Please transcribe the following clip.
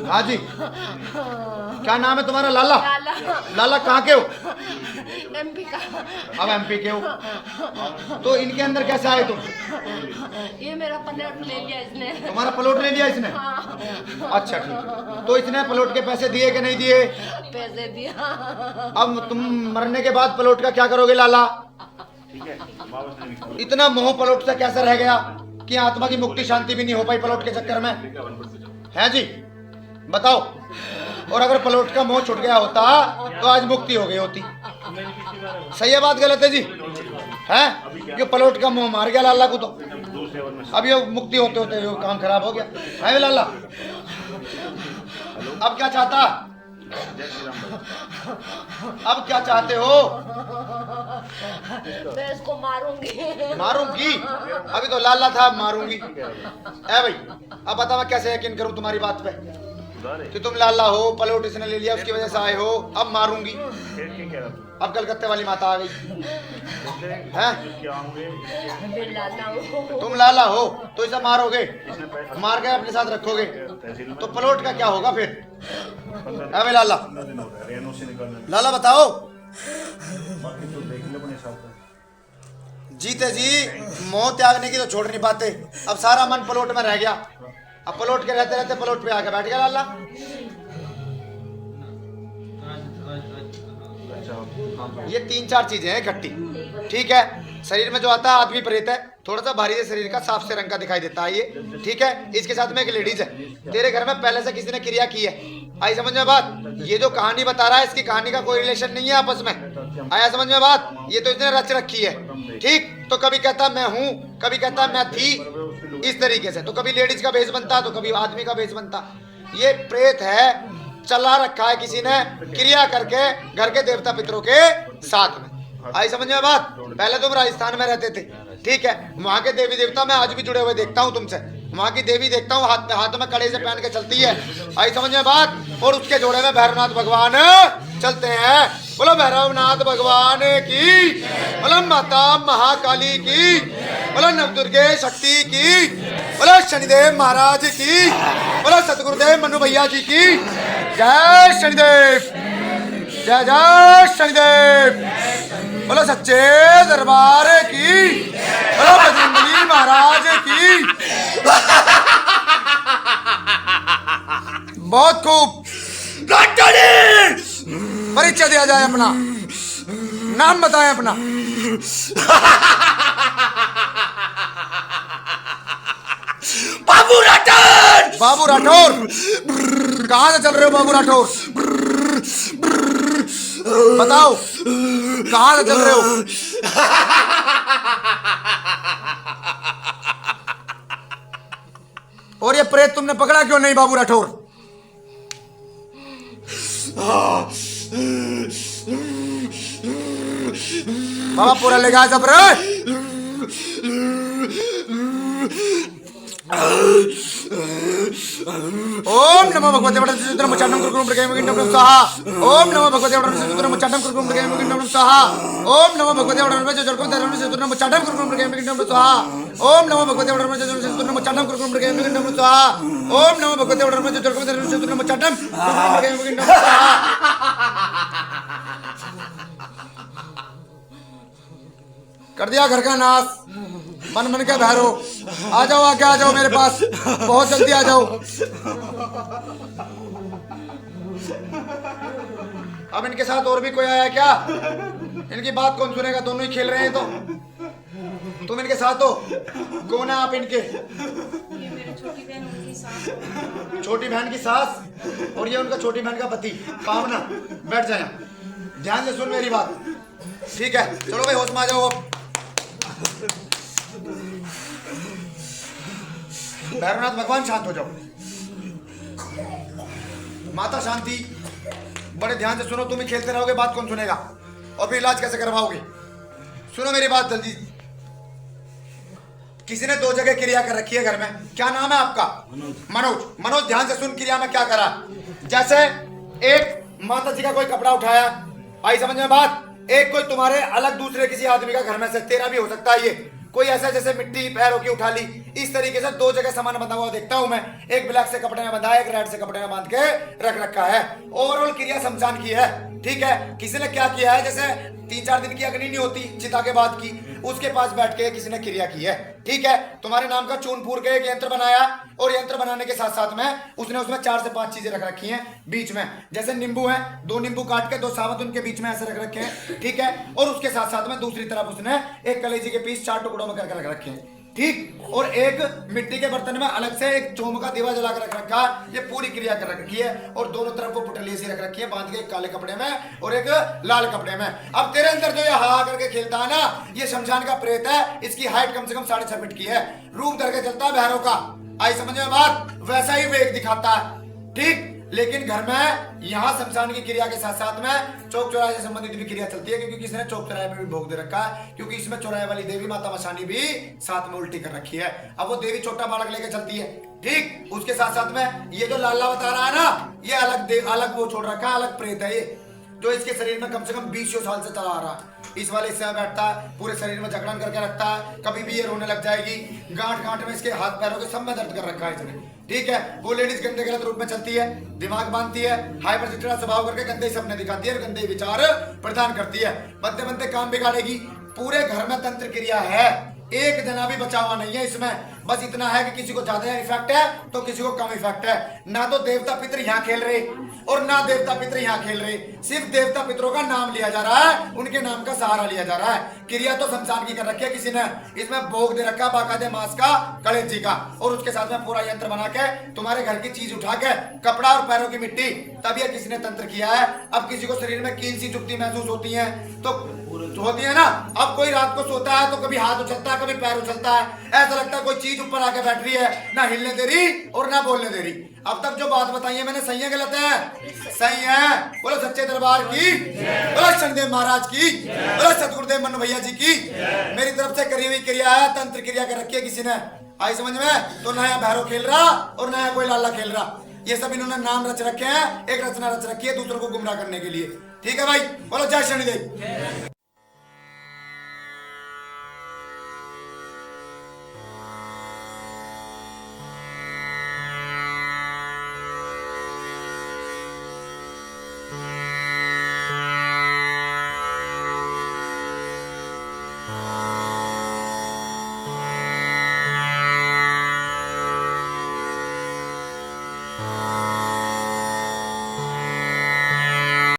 हाँ जी, क्या नाम है तुम्हारा? लाला। लाला। लाला कहाँ के हो? एमपी का। अब एमपी के हो, तो इनके अंदर कैसे आए तुम? ये मेरा प्लॉट ले लिया इसने। तुम्हारा प्लॉट ले लिया इसने? हाँ। अच्छा ठीक, तो इसने प्लॉट के पैसे दिए कि नहीं दिए? पैसे दिया। अब तुम मरने के बाद प्लॉट का क्या करोगे लाला? इतना मोह प्लॉट से कैसे रह गया कि आत्मा की मुक्ति शांति भी नहीं हो पाई प्लॉट के चक्कर में? है जी, बताओ। और अगर प्लॉट का मोह छूट गया होता तो आज मुक्ति हो गई होती। सही है बात, गलत है जी? है ये प्लॉट का मोह मार गया लाला को, तो अब ये मुक्ति होते होते ये काम खराब हो गया है लाला। अब क्या चाहता? अब क्या चाहते हो? मैं इसको मारूंगी। मारूंगी? अभी तो लाला था, मारूंगी। ए भाई, अब बता मैं कैसे यकीन करूं तुम्हारी बात पे कि तुम लाला हो, प्लॉट इसने ले लिया उसकी वजह से आए हो, अब मारूंगी। अब कलकत्ते वाली माता आ गई है। मैं लाला हूँ। तुम लाला हो तो इसे मारोगे, मार के अपने साथ रखोगे, तो प्लॉट का क्या होगा फिर? अबे लाला, लाला बताओ। जीते जी मोह त्यागने की तो छोड़ नहीं पाते, अब सारा मन प्लॉट में रह गया। अब प्लॉट के रहते रहते प्लॉट पे आके बैठ गया लाला। ये 3-4 चीजें हैं इकट्ठी, ठीक है। शरीर में जो आता है आदमी प्रेत है, थोड़ा सा भारी है शरीर का, साफ से रंग का दिखाई देता है ये, ठीक है। इसके साथ में एक लेडीज है, तेरे घर में पहले से किसी ने क्रिया की है, आई समझ में बात? ये जो कहानी बता रहा है इसकी कहानी का कोई रिलेशन नहीं है आपस में, आया समझ में बात? ये तो इसने रच रखी है, ठीक। तो कभी कहता मैं हूँ, कभी कहता मैं थी, इस तरीके से। तो कभी लेडीज का भेष बनता तो कभी आदमी का भेष बनता। ये प्रेत है, चला रखा है किसी ने क्रिया करके घर के देवता पितरों के साथ में, आई समझ में बात? पहले तुम राजस्थान में रहते थे, ठीक है। वहां के देवी देवता मैं आज भी जुड़े हुए देखता हूँ तुमसे, वहां की देवी देखता हूँ हाथ में कड़े से पहन के चलती है, आई समझ में बात? और उसके जोड़े में भैरवनाथ भगवान चलते हैं। बोलो भैरवनाथ भगवान की, बोलो माता महाकाली की, बोलो नवदुर्गे शक्ति की, बोलो शनिदेव महाराज की, बोलो सतगुरुदेव मनु भैया जी की। जय शनिदेव, जय जय शनिदेव। बोलो सच्चे दरबार की, बोलो बजरंगबली महाराज की। बहुत खूब, परिचय दिया जाए अपना, नाम बताएं अपना। बाबू राठौर। बाबू राठौर, कहाँ से चल रहे हो बाबू राठौर? बताओ कहाँ से चल रहे हो? और ये प्रेत तुमने पकड़ा क्यों नहीं बाबू राठौर? बाबा पूरा ले गया सब रे। ओम नमो भगवते वटस्थानं मुच्चाटं कुर्कुरं प्रगमयं स्वाहा। ओम नमो भगवते वटस्थानं मुच्चाटं कुर्कुरं प्रगमयं स्वाहा। ओम नमो भगवते वटस्थानं मुच्चाटं कुर्कुरं प्रगमयं स्वाहा। ओम नमो भगवते वटस्थानं मुच्चाटं कुर्कुरं प्रगमयं स्वाहा। ओम नमो भगवते वटस्थानं मुच्चाटं कुर्कुरं प्रगमयं स्वाहा। कर दिया घर का नाश, मन मन के भैरो। आ जाओ, आगे आ जाओ मेरे पास, बहुत जल्दी आ जाओ। अब इनके साथ और भी कोई आया क्या? इनकी बात कौन सुनेगा? दोनों ही खेल रहे हैं। तो तुम इनके साथ हो? कौन है आप इनके? ये मेरी छोटी बहन, उनकी सास। छोटी बहन की सास, और ये उनका छोटी बहन का पति पावना। बैठ जाए, ध्यान से सुन मेरी बात, ठीक है? चलो भाई होश में आ जाओ। अब भैरवनाथ भगवान शांत हो जाओ, माता शांति। बड़े ध्यान से सुनो, तुम ही खेलते रहोगे, बात कौन सुनेगा? और फिर इलाज कैसे करवाओगे? सुनो मेरी बात जल्दी। किसी ने 2 जगह क्रिया कर रखी है घर में, क्या नाम है आपका? मनोज। मनोज ध्यान से सुन, क्रिया में क्या करा। जैसे एक माता जी का कोई कपड़ा उठाया, आई समझ में बात? एक कोई तुम्हारे अलग दूसरे किसी आदमी का घर में से, तेरा भी हो सकता है ये, कोई ऐसा जैसे मिट्टी पैरों की उठा ली, इस तरीके से 2 जगह सामान बंधा हुआ देखता हूं मैं। एक ब्लैक से कपड़े में बंधा है, एक रेड से कपड़े में बांध के रख रखा है। ओवरऑल क्रिया शमशान की है, ठीक है। किसी ने क्या किया है, जैसे 3-4 दिन की अग्नि नहीं होती चिता के बाद की, उसके पास बैठ के किसी ने क्रिया की है, ठीक है। तुम्हारे नाम का चूनपुर के एक यंत्र बनाया, और यंत्र बनाने के साथ साथ में उसने उसमें 4 से 5 चीजें रख रखी हैं बीच में। जैसे नींबू है, 2 नींबू काट के 2 साबुत उनके बीच में ऐसे रख रखे हैं, ठीक है। और उसके साथ साथ में दूसरी तरफ उसने एक कलेजी के पीस 4 टुकड़ों में करके रख रखे हैं, ठीक। और एक मिट्टी के बर्तन में अलग से एक चोम का दीवा जला कर रख रखा, ये पूरी क्रिया कर रखी है। और दोनों तरफ वो पुटली सी रख रखी है बांध के, एक काले कपड़े में और एक लाल कपड़े में। अब तेरे अंदर जो ये हा करके खेलता है ना, ये शमशान का प्रेत है। इसकी हाइट कम से कम 6.5 फीट की है, रूप धर के चलता है भैरव का। आई समझ में बात? वैसा ही वेग दिखाता है, ठीक। लेकिन घर में यहाँ शमशान की क्रिया के साथ साथ में चौक चौराहे से संबंधित भी क्रिया चलती है, क्योंकि किसी ने चौक चौराहे में भी भोग दे रखा है, क्योंकि इसमें चौराहे वाली देवी माता मशानी भी साथ में उल्टी कर रखी है। अब वो देवी छोटा बालक लेके चलती है, ठीक। उसके साथ साथ में ये जो लाला बता रहा है ना, ये अलग वो छोड़ रखा है, अलग प्रेत है ये, जो इसके शरीर में कम से कम 20 साल से चला आ रहा है। इस वाले हिस्से में बैठता है, पूरे शरीर में जकड़न करके रखता है, कभी भी ये रोने लग जाएगी। गांठ में इसके हाथ पैरों के सब में दर्द कर रखा है इसने, ठीक है। वो लेडीज गंदे गलत रूप में चलती है, दिमाग बांधती है, हाइपर चिड़चिड़ा स्वभाव करके गंदे सपने दिखाती है और गंदे विचार प्रदान करती है। बनते बनते काम बिगाड़ेगी। पूरे घर में तंत्र क्रिया है, एक जना भी बचा हुआ नहीं है इसमें। बस इतना है कि किसी को ज्यादा इफेक्ट है तो किसी को कम इफेक्ट है। ना तो देवता पितर यहाँ खेल रहे और ना देवता पितर यहाँ खेल रहे, सिर्फ देवता पितरों का नाम लिया जा रहा है, उनके नाम का सहारा लिया जा रहा है। क्रिया तो शमशान की कर रखी है किसी ने, इसमें भोग दे रखा बाकायदे मांस का, कलेजी का, और उसके साथ में पूरा यंत्र बना के तुम्हारे घर की चीज उठा के, कपड़ा और पैरों की मिट्टी, तब यह किसी ने तंत्र किया है। अब किसी को शरीर में कील सी चुभती महसूस होती है तो होती है ना। अब कोई रात को सोता है तो कभी हाथ उछलता है, कभी पैर उछलता है, ऐसा लगता है कोई चीज ऊपर आके बैठ रही है, ना हिलने दे रही और ना बोलने दे रही। अब तक जो बात बताई है मैंने, सही है गलत है? सही है। बोलो सच्चे दरबार की, बोलो शनिदेव महाराज की, बोलो सतगुरुदेव मनु भैया जी की। मेरी तरफ से करी हुई क्रिया है, तंत्र क्रिया कर रखी है किसी ने। आई समझ में? तो नया भैरव खेल रहा और नया कोई लाला खेल रहा, ये सब इन्होंने नाम रच रखे हैं, एक रचना रच रखी है दूसरों को गुमराह करने के लिए, ठीक है भाई। बोलो जय शनिदेव।